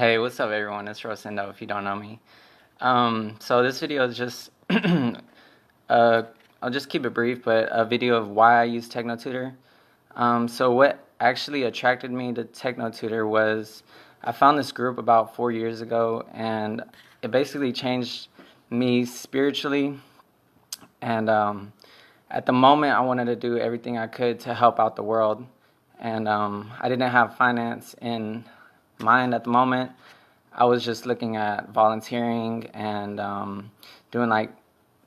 Hey, what's up everyone? It's Rosendo if you don't know me. So this video is just, I'll just keep it brief, but a video of why I use TechnoTutor. So what actually attracted me to TechnoTutor was I found this group about 4 years ago, and it basically changed me spiritually. And at the moment, I wanted to do everything I could to help out the world. And I didn't have finance in mind at the moment. I was just looking at volunteering and doing like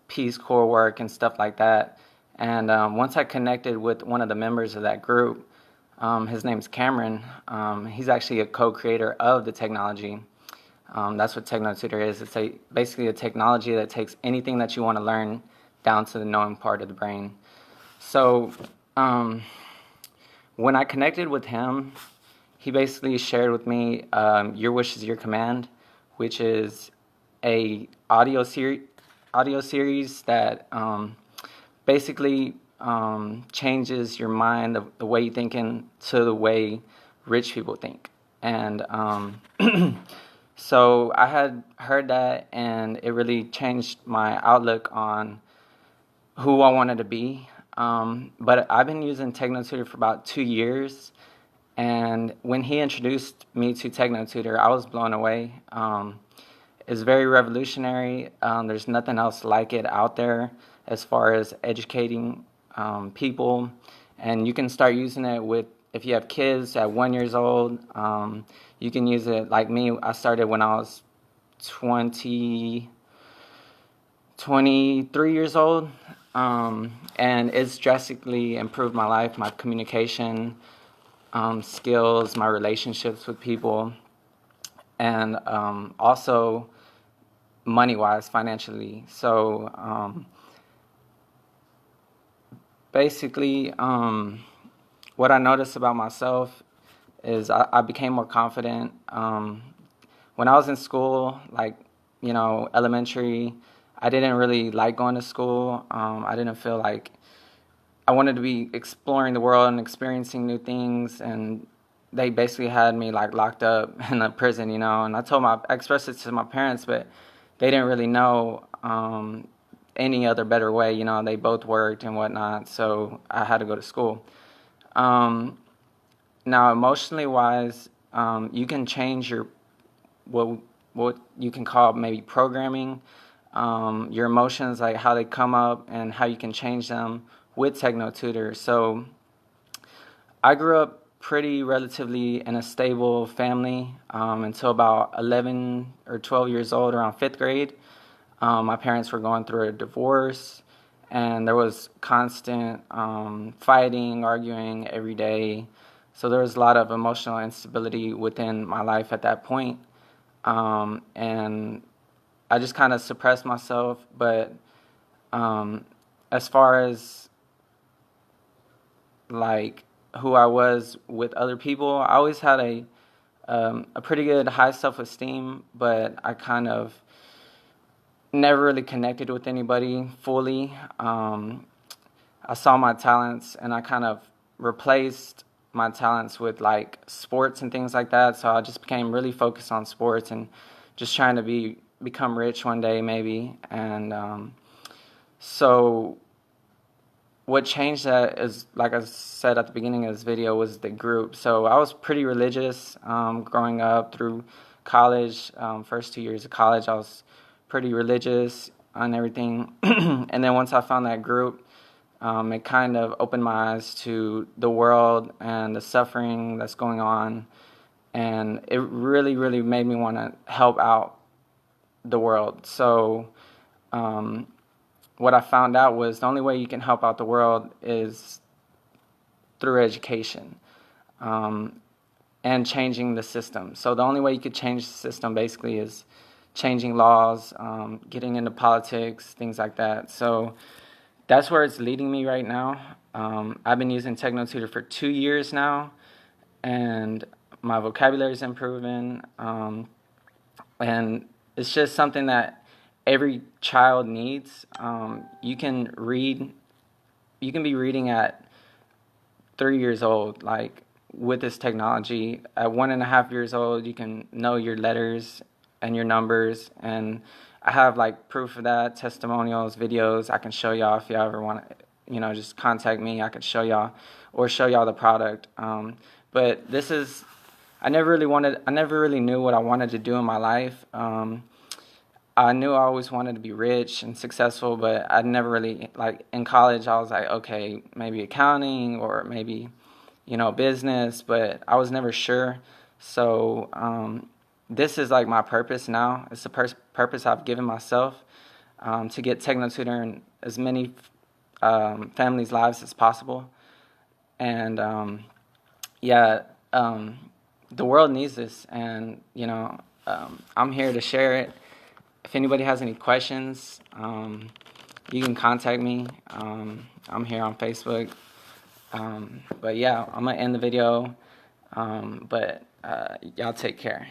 Peace Corps work and stuff like that. And once I connected with one of the members of that group, his name's Cameron. He's actually a co-creator of the technology. That's what TechnoTutor is. It's basically a technology that takes anything that you want to learn down to the knowing part of the brain. So when I connected with him, he basically shared with me Your Wish is Your Command, which is a audio series that basically changes your mind, the way you're thinking, to the way rich people think. And so I had heard that, and it really changed my outlook on who I wanted to be. But I've been using TechnoTutor for about 2 years, and when he introduced me to TechnoTutor, I was blown away. It's very revolutionary. There's nothing else like it out there as far as educating people, and you can start using it with, if you have kids at 1 year old. You can use it like me. I started when I was 23 years old, and it's drastically improved my life, my communication skills, my relationships with people, and also money-wise, financially. So basically, what I noticed about myself is I became more confident. When I was in school, like, elementary, I didn't really like going to school. I didn't feel like I wanted to be exploring the world and experiencing new things, and they basically had me like locked up in a prison, and I expressed it to my parents, but they didn't really know any other better way. They both worked and whatnot, so I had to go to school. Now, emotionally wise, you can change your what you can call maybe programming, your emotions, like how they come up and how you can change them with TechnoTutor. So I grew up pretty relatively in a stable family until about 11 or 12 years old, around 5th grade. My parents were going through a divorce, and there was constant fighting, arguing every day. So there was a lot of emotional instability within my life at that point. And I just kind of suppressed myself. But as far as like who I was with other people, I always had a pretty good high self-esteem, but I kind of never really connected with anybody fully. I saw my talents, and I kind of replaced my talents with like sports and things like that. So I just became really focused on sports and just trying to become rich one day maybe. And so what changed that is, like I said at the beginning of this video, was the group. So I was pretty religious growing up through college. First 2 years of college, I was pretty religious and everything. And then once I found that group, it kind of opened my eyes to the world and the suffering that's going on. And it really, really made me want to help out the world. So what I found out was the only way you can help out the world is through education and changing the system. So the only way you could change the system basically is changing laws, getting into politics, things like that. So that's where it's leading me right now. I've been using TechnoTutor for 2 years now, and my vocabulary is improving. And it's just something that every child needs. You can be reading at 3 years old, like with this technology. At 1.5 years old, you can know your letters and your numbers, and I have like proof of that, testimonials, videos. I can show y'all if y'all ever want to, just contact me. I can show y'all or show y'all the product. But this is, I never really knew what I wanted to do in my life. I knew I always wanted to be rich and successful, but I never really, like in college, I was like, okay, maybe accounting or maybe, business, but I was never sure. So this is like my purpose now. It's the purpose I've given myself, to get TechnoTutor in as many families' lives as possible. And the world needs this, and I'm here to share it. If anybody has any questions, you can contact me. I'm here on Facebook. But yeah, I'm gonna end the video. But y'all take care.